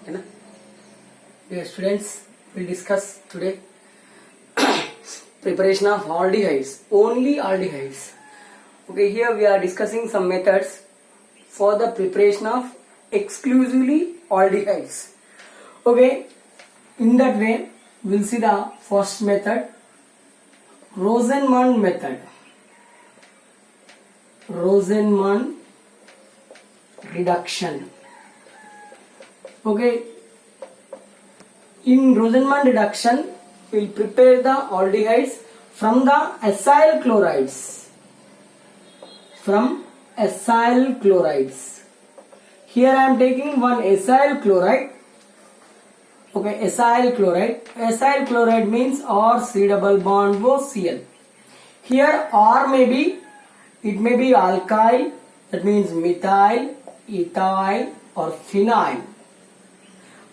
है ना. Dear students, we'll discuss today preparation of aldehydes, only aldehydes. Okay, here we are discussing some methods for the preparation of exclusively aldehydes. Okay, in that way we'll see the first method, Rosenman method. Rosenman reduction. Okay, in Rosenman reduction we'll prepare the aldehydes from the acyl chlorides. From acyl chlorides. Here I am taking one acyl chloride. Okay, acyl chloride. Acyl chloride means R C double bond O Cl. Here R may be, it may be alkyl, that means methyl, ethyl or phenyl.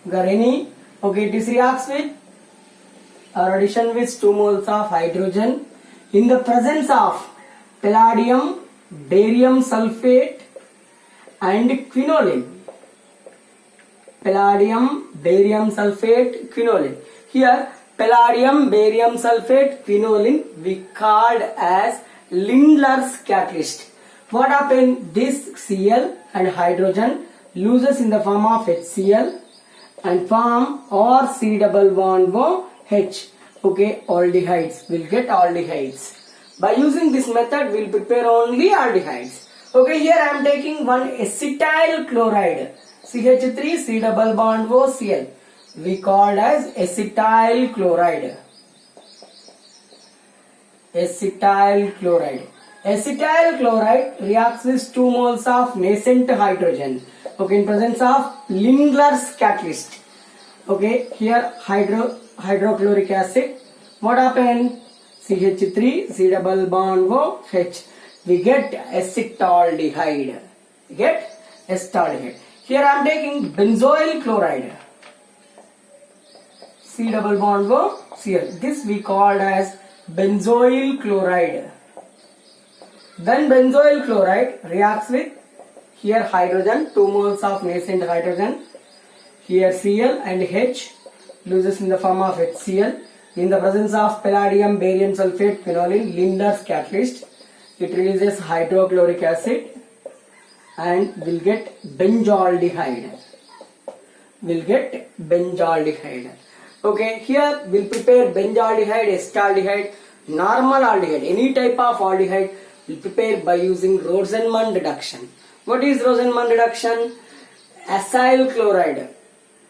Got any? Okay, this reacts with or addition with 2 moles of hydrogen in the presence of palladium, barium sulfate and quinoline. Palladium, barium sulfate, quinoline. Here palladium, barium sulfate, quinoline we called as Lindlar's catalyst. What happened? This Cl and hydrogen loses in the form of HCl and form or C double bond O H. Okay, aldehydes. We'll get aldehydes. By using this method, we'll prepare only aldehydes. Okay, here I am taking one acetyl chloride. CH3 C double bond O Cl. We called as acetyl chloride. Acetyl chloride. Acetyl chloride reacts with 2 moles of nascent hydrogen. Okay, in presence of Lindlar's catalyst. Okay, here hydrochloric acid. What happened? CH3 C double bond O H. We get acetaldehyde. We get acetaldehyde. Here I am taking benzoyl chloride. C double bond O Cl. This we called as benzoyl chloride. Then benzoyl chloride reacts with here hydrogen, 2 moles of nascent hydrogen. Here Cl and H loses in the form of HCl. In the presence of palladium, barium sulfate, quinoline, Lindlar's catalyst, it releases hydrochloric acid and will get benzaldehyde. Will get benzaldehyde. Okay, here we'll prepare benzaldehyde, acetaldehyde, normal aldehyde, any type of aldehyde we'll prepare by using Rosenman reduction. What is Rosenman reduction? Acyl chloride.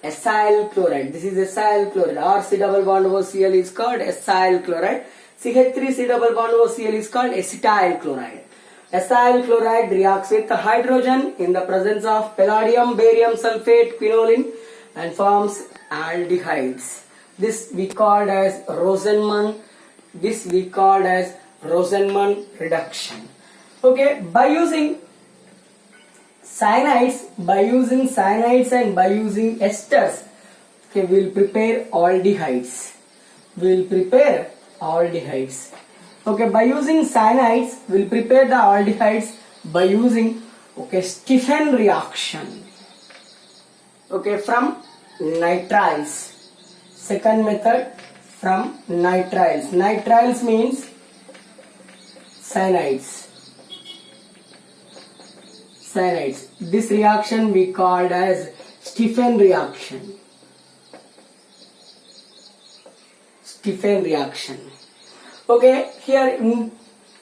Acyl chloride. This is acyl chloride. RC double bond OCl is called acyl chloride. CH3C double bond OCl is called acetyl chloride. Acyl chloride reacts with hydrogen in the presence of palladium, barium sulfate, quinoline and forms aldehydes. This we called as Rosenman. This we called as Rosenman reduction. Okay, by using cyanides and by using esters, okay, we'll prepare aldehydes. We'll prepare aldehydes. Okay, by using cyanides, we'll prepare the aldehydes by using Stephen reaction. Okay, from nitriles. Second method, from nitriles. Nitriles means cyanides. Cyanides. This reaction we called as Stephen reaction. Stephen reaction. Okay, here in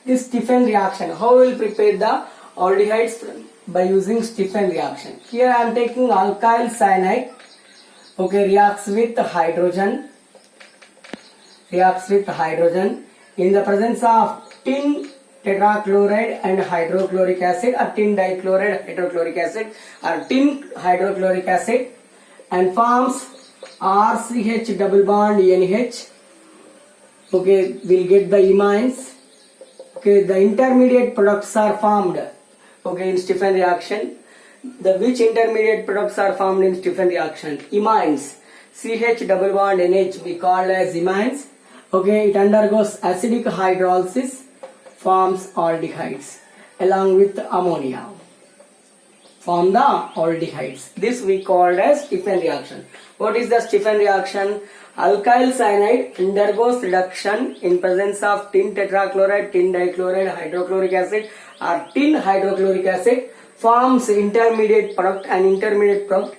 this Stephen reaction, how we will prepare the aldehydes by using Stephen reaction. Here I am taking alkyl cyanide. Okay, reacts with hydrogen. Reacts with hydrogen in the presence of tin tetrachloride and hydrochloric acid or tin dichloride hydrochloric acid or tin hydrochloric acid and forms RCH double bond NH. Okay, we'll get the imines. Okay, the intermediate products are formed. Okay, in Stephen reaction. The which intermediate products are formed in Stephen reaction? Imines. CH double bond NH we call as imines. Okay, it undergoes acidic hydrolysis, forms aldehydes along with ammonia. form the aldehydes. This we called as Stephen reaction. What is the Stephen reaction? Alkyl cyanide undergoes reduction in presence of tin tetrachloride, tin dichloride, hydrochloric acid or tin hydrochloric acid, forms intermediate product and intermediate product.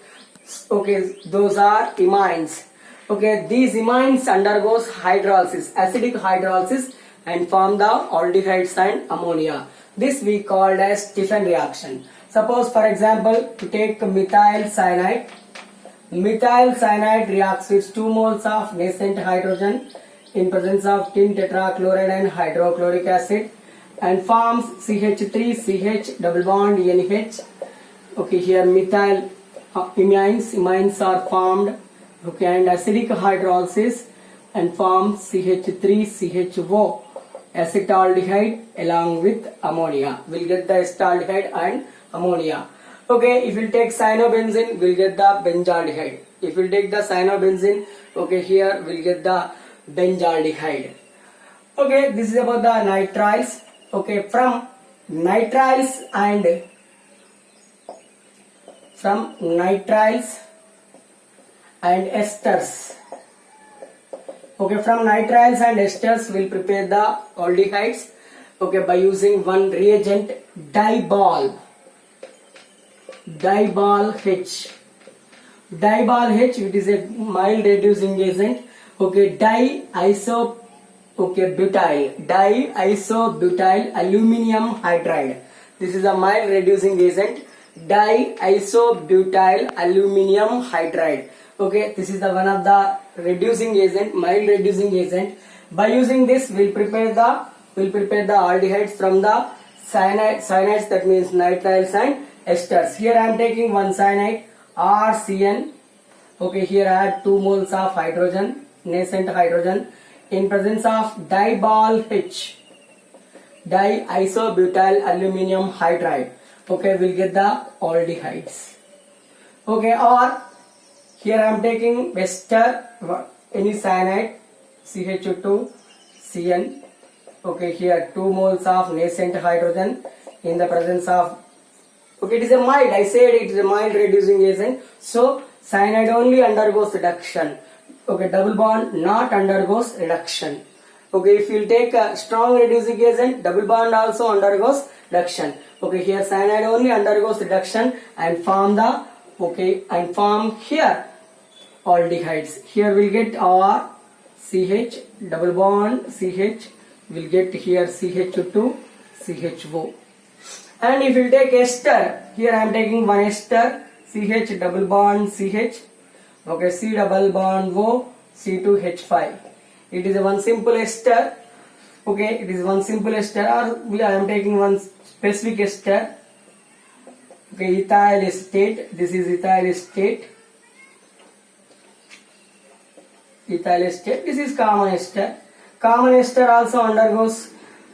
Okay, those are imines. Okay, these imines undergoes hydrolysis, acidic hydrolysis, and form the aldehydes and ammonia. This we called as Stephen reaction. Suppose for example, to take methyl cyanide. Methyl cyanide reacts with 2 moles of nascent hydrogen in presence of tin tetrachloride and hydrochloric acid and forms CH3CH double bond NH. Okay, here methyl imines are formed. Okay, and acidic hydrolysis and forms CH3CHO acetaldehyde along with ammonia. We'll get the acetaldehyde and ammonia. Okay, if we'll take cyanobenzene, we'll get the benzaldehyde. If we'll take the cyanobenzene, okay, here we'll get the benzaldehyde. Okay, this is about the nitriles. Okay, from nitriles and esters. Okay, from nitriles and esters we'll prepare the aldehydes. Okay, by using one reagent, Dibol H. Dibol H, it is a mild reducing agent. Okay, diisobutyl aluminium hydride. This is a mild reducing agent. Diisobutyl aluminium hydride. Okay, this is the one of the reducing agent, mild reducing agent. By using this, we'll prepare the aldehydes from the cyanides, that means nitriles and esters. Here I am taking one cyanide, RCN. Okay, here I add 2 moles of hydrogen, nascent hydrogen, in presence of Dibol H, diisobutyl aluminium hydride. Okay, we'll get the aldehydes. Okay, or here I am taking ester, any cyanide, CH2, CN. Okay, here 2 moles of nascent hydrogen in the presence of. Okay, it is a mild. I said it is a mild reducing agent. So cyanide only undergoes reduction. Okay, double bond not undergoes reduction. Okay, if you take a strong reducing agent, double bond also undergoes reduction. Okay, here cyanide only undergoes reduction and form here aldehydes. Here we'll get our CH double bond CH. We'll get here CH2 CHO. And if you take ester, here I am taking one ester, CH double bond CH. Okay, C double bond O, C2H5. It is a one simple ester. Okay, it is one simple ester, or I am taking one specific ester. Okay, ethyl acetate. This is ethyl acetate. Ethyl acetate. This is common ester. Common ester also undergoes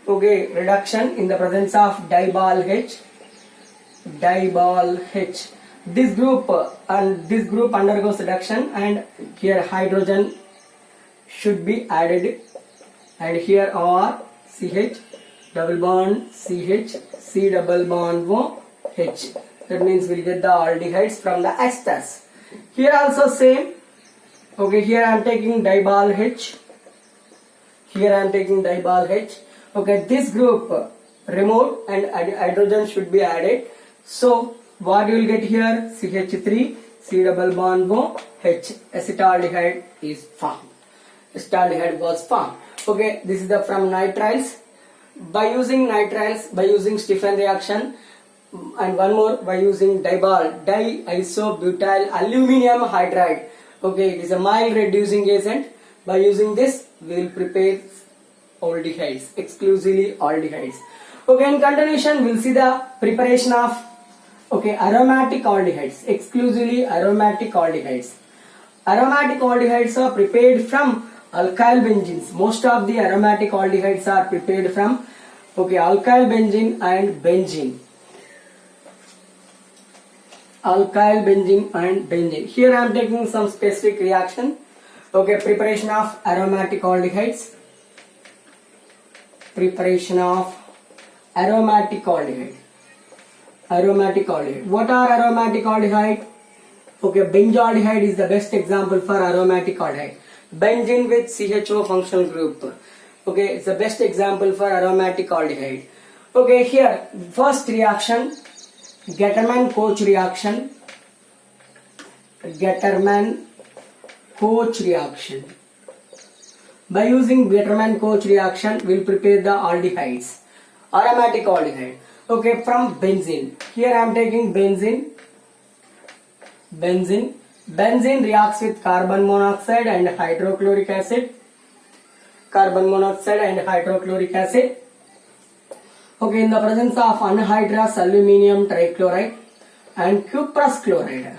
reduction in the presence of Dibol H. Dibol H. This group undergoes reduction, and here hydrogen should be added, and here are CH double bond CH, C double bond O, H. That means we'll get the aldehydes from the esters. Here also same. Okay, here I am taking Dibol H. Here I am taking Dibol H. Okay, this group removed and hydrogen should be added. So what you will get here? CH3, C double bond O, H. Acetaldehyde is formed. Acetaldehyde was formed. Okay, this is the from nitriles. By using Stephen reaction, and one more, by using Dibol, diisobutyl aluminium hydride. Okay, it is a mild reducing agent. By using this, we will prepare aldehydes, exclusively aldehydes. Okay, in continuation, we will see the preparation of aromatic aldehydes, exclusively aromatic aldehydes. Aromatic aldehydes are prepared from alkyl benzenes. Most of the aromatic aldehydes are prepared from alkyl benzene and benzene. Alkyl benzene and benzene. Here I am taking some specific reaction. Okay, preparation of aromatic aldehydes. Preparation of aromatic aldehyde. aromatic aldehyde. What are aromatic aldehyde? Okay, benzaldehyde is the best example for aromatic aldehyde. Benzene with CHO functional group. Okay, it's the best example for aromatic aldehyde. Okay, here first reaction, Gattermann-Koch reaction. Gattermann-Koch reaction. By using Gattermann-Koch reaction, we'll prepare the aldehydes, aromatic aldehyde. Okay, from benzene. Here I am taking benzene. Benzene reacts with carbon monoxide and hydrochloric acid. Carbon monoxide and hydrochloric acid. Okay, in the presence of anhydrous aluminium trichloride and cuprous chloride.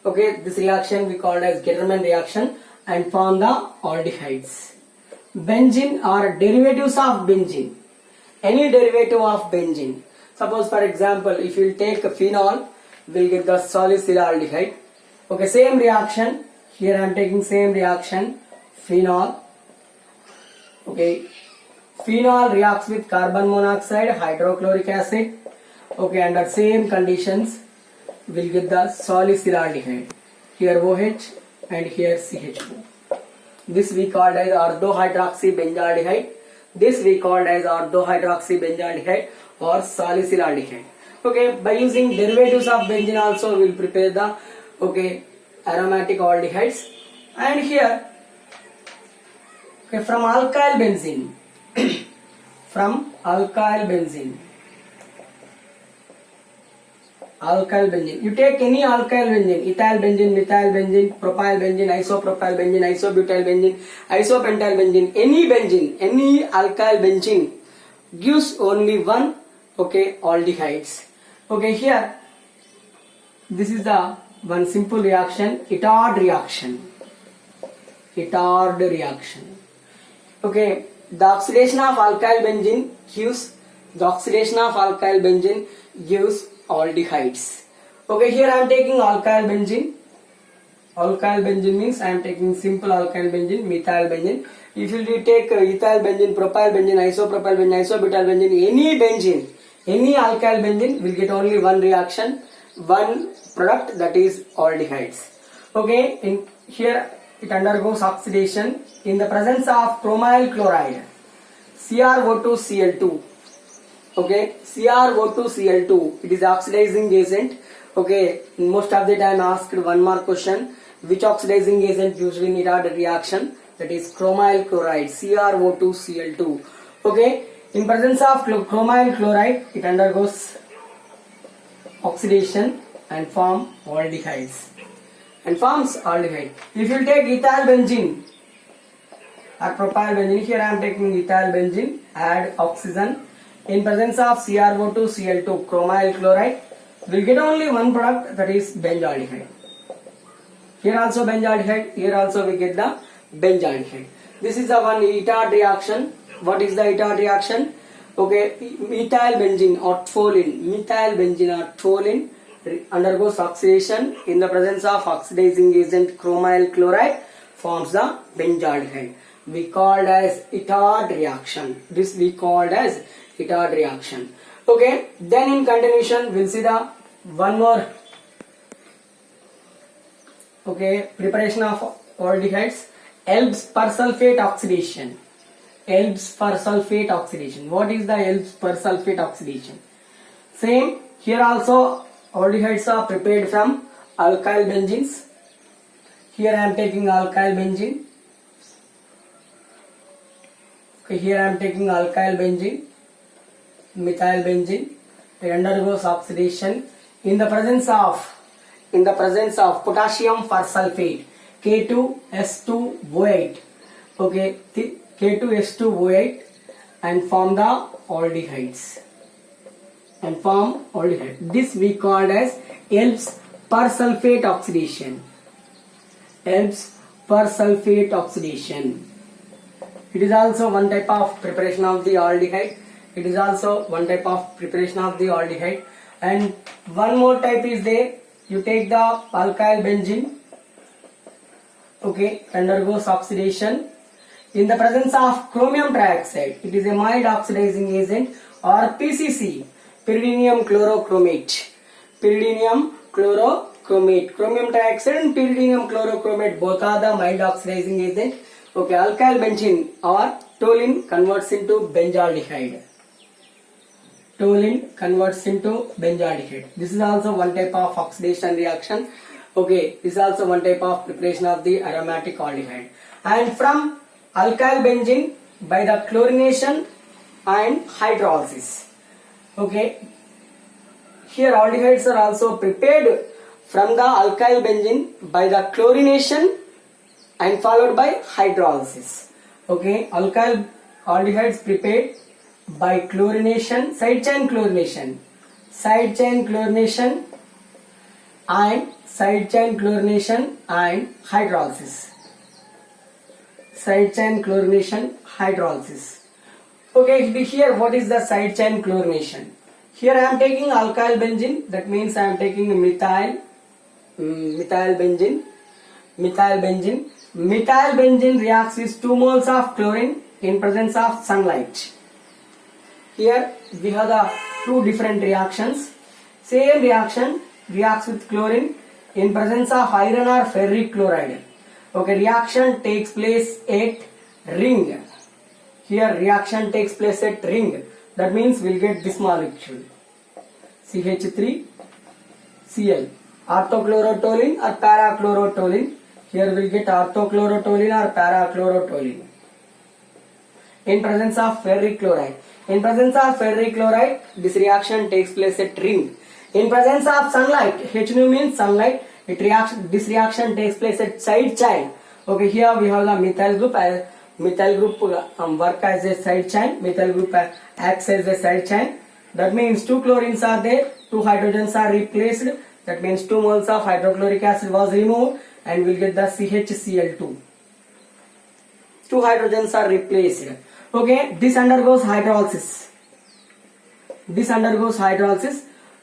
Okay, this reaction we called as Gattermann reaction and form the aldehydes. Benzene are derivatives of benzene. Any derivative of benzene. Suppose for example, if you take a phenol, we'll get the salicylaldehyde. Okay, same reaction. Here I am taking same reaction, phenol. Okay, phenol reacts with carbon monoxide, hydrochloric acid. Okay, under same conditions, we'll get the salicylaldehyde. Here OH and here CH2. This we called as orthohydroxybenzaldehyde. This we called as orthohydroxybenzaldehyde or salicylaldehyde. Okay, by using derivatives of benzene also we will prepare the aromatic aldehydes. And here from alkyl benzene, you take any alkyl benzene, ethyl benzene, methyl benzene, propyl benzene, isopropyl benzene, isobutyl benzene, isopentyl benzene, any alkyl benzene gives only one aldehydes. Okay, here this is the one simple reaction, Itard reaction. Okay, the oxidation of alkyl benzene gives aldehydes. Okay, here I am taking alkyl benzene. Alkyl benzene means I am taking simple alkyl benzene, methyl benzene. If you take ethyl benzene, propyl benzene, isopropyl benzene, isobutyl benzene, any alkyl benzene will get only one reaction, one product, that is aldehydes. Okay, in here it undergoes oxidation in the presence of chromyl chloride, CrO2Cl2. Okay, CrO2Cl2, it is oxidizing agent. Okay, most of the time asked one more question, which oxidizing agent used in Itard reaction? That is chromyl chloride, CrO2Cl2. Okay, in presence of chromyl chloride, it undergoes oxidation and forms aldehyde. If you take ethyl benzene or propyl benzene, here I am taking ethyl benzene, add oxygen. In presence of CrO2Cl2, chromyl chloride, we will get only one product, that is benzaldehyde. Here also benzaldehyde, here also we get the benzaldehyde. This is the one Itard reaction. What is the Itard reaction? Okay, methyl benzene or toluene undergoes oxidation in the presence of oxidizing agent chromyl chloride, forms the benzaldehyde. We called as Itard reaction. This we called as Itard reaction. Okay, then in continuation we'll see the one more preparation of aldehydes, Elb's persulfate oxidation. What is the Elb's persulfate oxidation? Same, here also aldehydes are prepared from alkyl benzenes. Here I am taking alkyl benzene. Okay, here I am taking alkyl benzene, methyl benzene. It undergoes oxidation in the presence of potassium persulfate, K2S2O8. Okay, K2S2O8 and form the aldehydes. This we called as Elb's persulfate oxidation. It is also one type of preparation of the aldehyde. And one more type is there. You take the alkyl benzene. Okay, undergoes oxidation in the presence of chromium trioxide. It is a mild oxidizing agent or PCC. pyridinium chlorochromate. Pyridinium chlorochromate. Chromium dioxide and pyridinium chlorochromate both are the mild oxidizing agent. Okay, alkyl benzene or toluene converts into benzaldehyde. Toluene converts into benzaldehyde. This is also one type of oxidation reaction. Okay, this is also one type of preparation of the aromatic aldehyde. And from alkyl benzene by the chlorination and hydrolysis. Okay, here aldehydes are also prepared from the alkyl benzene by the chlorination and followed by hydrolysis. Okay, alkyl aldehydes prepared by chlorination, side chain chlorination and hydrolysis. Side chain chlorination, hydrolysis. Okay, here what is the side chain chlorination? Here I am taking alkyl benzene, that means I am taking methyl benzene. Methyl benzene reacts with 2 moles of chlorine in presence of sunlight. Here we have the two different reactions. Same reaction reacts with chlorine in presence of iron or ferric chloride. Okay, reaction takes place at ring. Here reaction takes place at ring. That means we'll get this molecule CH3Cl, orthochlorotoluene or parachlorotoluene. Here we'll get orthochlorotoluene or parachlorotoluene in presence of ferric chloride. In presence of ferric chloride, this reaction takes place at ring. In presence of sunlight, H means sunlight, this reaction takes place at side chain. Okay, here we have the methyl group. Methyl group work as a side chain. Methyl group acts as a side chain. That means 2 chlorines are there, 2 hydrogens are replaced. That means 2 moles of hydrochloric acid was removed and we'll get the CHCl2. 2 hydrogens are replaced. Okay, this undergoes hydrolysis.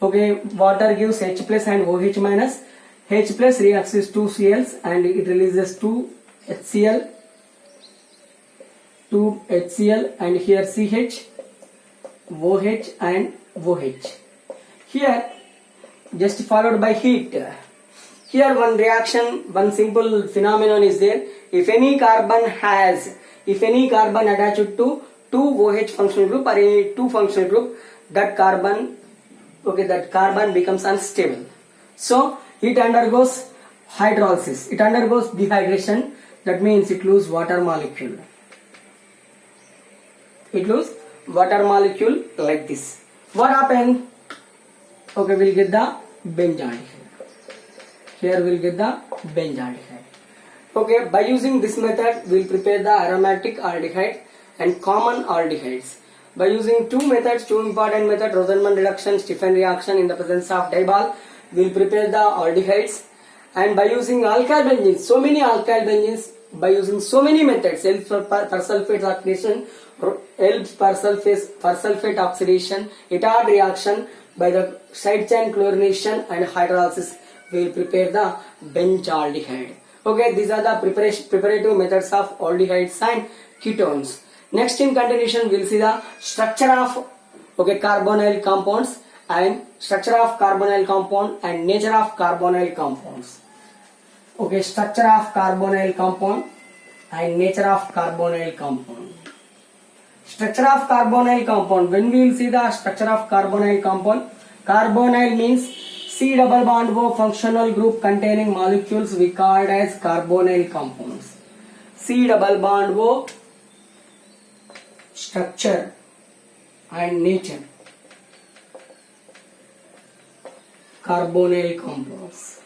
Okay, water gives H plus and OH minus. H plus reacts with 2 Cls and it releases 2 HCl and here CH, OH and OH. Here just followed by heat. Here one reaction, one simple phenomenon is there. If any carbon attached to 2 OH functional group or any 2 functional group, that carbon becomes unstable. So it undergoes hydrolysis. It undergoes dehydration. That means it loses water molecule. Like this. What happened? Okay, we'll get the benzaldehyde. Here we'll get the benzaldehyde. Okay, by using this method, we'll prepare the aromatic aldehyde and common aldehydes. By using two important methods, Rosenman reduction, Stephen reaction in the presence of diol, we'll prepare the aldehydes. And by using alkyl benzenes, so many alkyl benzenes, by using so many methods, helps for persulfate oxidation, helps persulfate oxidation, etard reaction, by the side chain chlorination and hydrolysis, we will prepare the benzaldehyde. Okay, these are the preparative methods of aldehydes and ketones. Next in continuation, we will see the structure of carbonyl compounds and structure of carbonyl compound and nature of carbonyl compounds. Okay, structure of carbonyl compound and nature of carbonyl compound. Structure of carbonyl compound. When we will see the structure of carbonyl compound, carbonyl means C double bond O functional group containing molecules we called as carbonyl compounds. C double bond O, structure and nature, carbonyl compounds.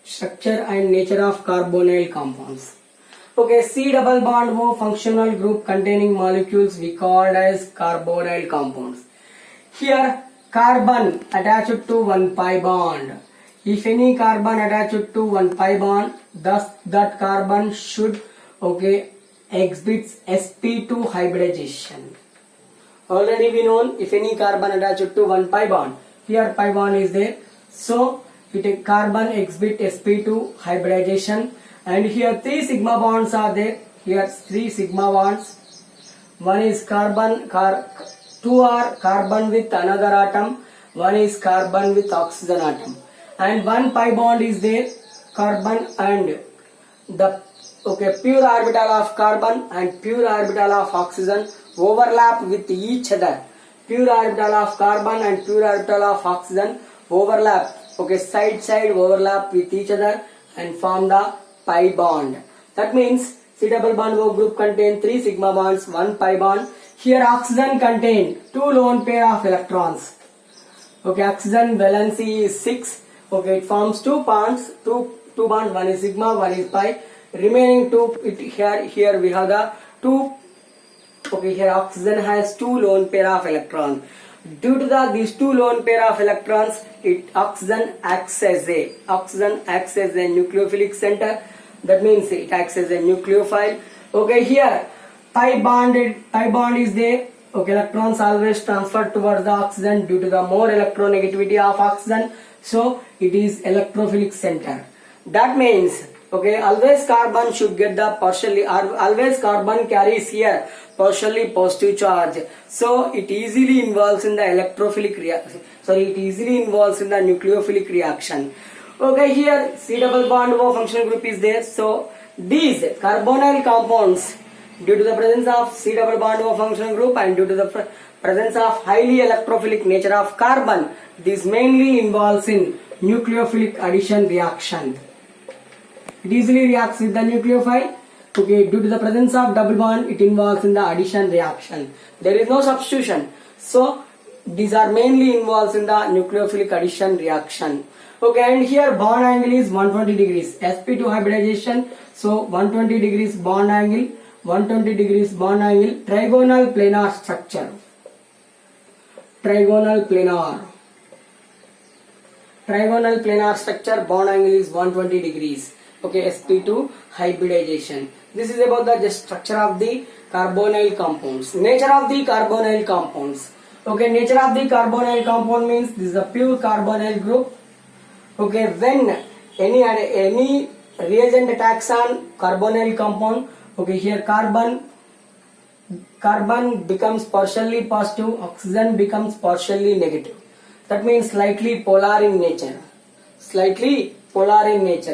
Structure and nature of carbonyl compounds. Okay, C double bond O functional group containing molecules we called as carbonyl compounds. Here carbon attached to one pi bond. If any carbon attached to one pi bond, thus that carbon should exhibits sp2 hybridization. Already we know if any carbon attached to one pi bond, here pi bond is there, so carbon exhibit sp2 hybridization, and here 3 sigma bonds are there. here 3 sigma bonds. One is two are carbon with another atom, one is carbon with oxygen atom, and one pi bond is there, carbon and the pure orbital of carbon and pure orbital of oxygen overlap with each other. Pure orbital of carbon and pure orbital of oxygen overlap, side overlap with each other and form the pi bond. That means C double bond O group contain 3 sigma bonds, 1 pi bond. Here oxygen contain 2 lone pair of electrons. Oxygen valency is 6. It forms 2 bonds, two bonds, one is sigma, one is pi. Remaining 2, here we have the 2. Here oxygen has 2 lone pair of electrons. Due to these 2 lone pair of electrons, oxygen acts as a nucleophilic center. That means it acts as a nucleophile. Here pi bond is there. Electrons always transfer towards the oxygen due to the more electronegativity of oxygen. So it is electrophilic center. That means always carbon should get the always carbon carries here partially positive charge. So it easily involves in the electrophilic reaction. It easily involves in the nucleophilic reaction. Here C double bond O functional group is there. So these carbonyl compounds, due to the presence of C double bond O functional group and due to the presence of highly electrophilic nature of carbon, this mainly involves in nucleophilic addition reaction. It easily reacts with the nucleophile. Due to the presence of double bond, it involves in the addition reaction. There is no substitution. So these are mainly involved in the nucleophilic addition reaction. And here bond angle is 120 degrees. sp2 hybridization. So 120 degrees bond angle. 120 degrees bond angle. Trigonal planar structure. Trigonal planar structure. Bond angle is 120 degrees. sp2 hybridization. This is about the structure of the carbonyl compounds. Nature of the carbonyl compounds. Nature of the carbonyl compound means this is a pure carbonyl group. When any reagent attacks on carbonyl compound, here carbon becomes partially positive, oxygen becomes partially negative. That means slightly polar in nature.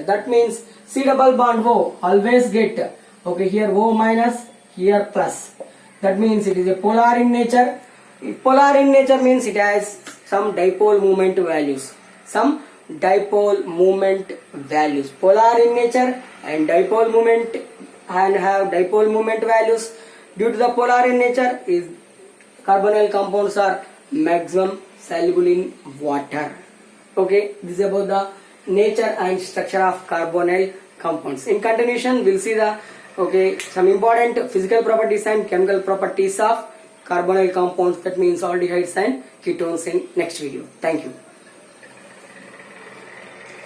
That means C double bond O always get here O minus, here plus. That means it is a polar in nature. Polar in nature means it has some dipole moment values. Polar in nature and dipole moment have dipole moment values. Due to the polar in nature, carbonyl compounds are maximum soluble in water. This is about the nature and structure of carbonyl compounds. In continuation, we'll see the some important physical properties and chemical properties of carbonyl compounds, that means aldehydes and ketones, in next video. Thank you.